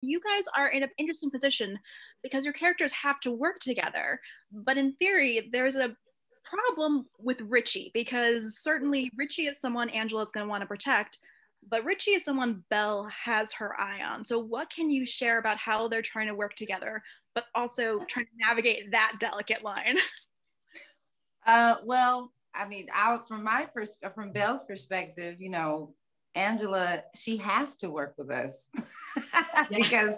you guys are in an interesting position because your characters have to work together. But in theory, there's a problem with Richie because certainly Richie is someone Angela's going to want to protect, but Richie is someone Belle has her eye on. So, what can you share about how they're trying to work together, but also trying to navigate that delicate line? Well, I mean, out from from Belle's perspective, you know, Angela, she has to work with us because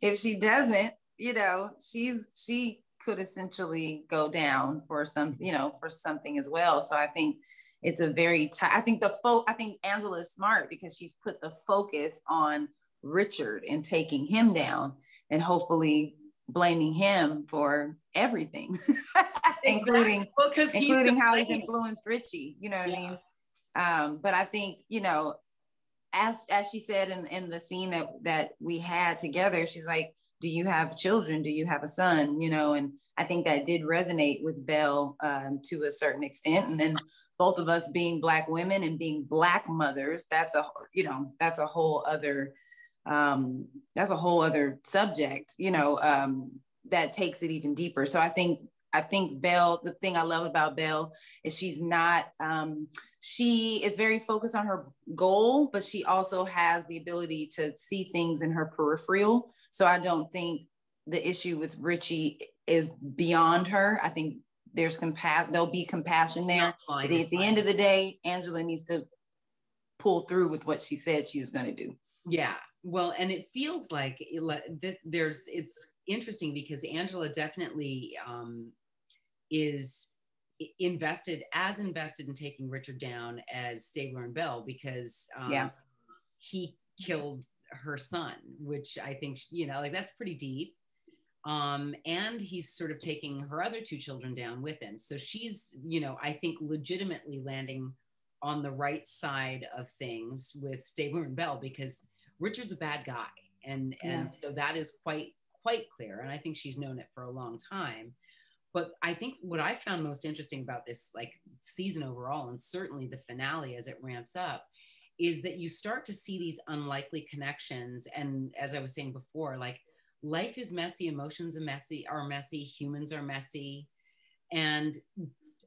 if she doesn't, you know, she could essentially go down for some, you know, for something as well. So I think it's a very I think I think Angela is smart because she's put the focus on Richard and taking him down and hopefully blaming him for everything, including well, including how he's influenced Richie. You know what I mean? But I think, you know, as she said in the scene that we had together, she's like, "Do you have children? Do you have a son?" You know, and I think that did resonate with Belle to a certain extent. And then both of us being Black women and being Black mothers, that's a, you know, that's a whole other subject, you know, that takes it even deeper. So I think Belle, the thing I love about Belle is she's not, she is very focused on her goal, but she also has the ability to see things in her peripheral. So I don't think the issue with Richie is beyond her. I think there'll be compassion there. But at the end of the day, Angela needs to pull through with what she said she was going to do. Yeah. Well, and it feels like it's interesting because Angela definitely is invested in taking Richard down as Stabler and Belle because he killed her son, which I think, you know, like that's pretty deep. And he's sort of taking her other two children down with him. So she's, you know, I think legitimately landing on the right side of things with Stabler and Belle because Richard's a bad guy. And so that is quite clear. And I think she's known it for a long time. But I think what I found most interesting about this like season overall, and certainly the finale as it ramps up, is that you start to see these unlikely connections. And as I was saying before, like life is messy, emotions are messy, humans are messy. And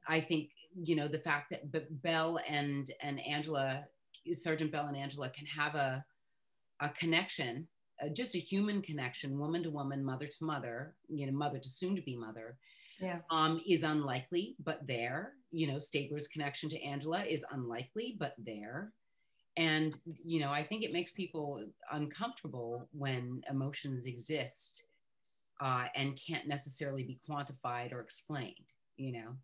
I think, you know, the fact that Belle and Angela, Sergeant Belle and Angela can have a connection, just a human connection, woman to woman, mother to mother, you know, mother to soon to be mother, is unlikely, but there. You know, Stabler's connection to Angela is unlikely, but there. And, you know, I think it makes people uncomfortable when emotions exist and can't necessarily be quantified or explained, you know?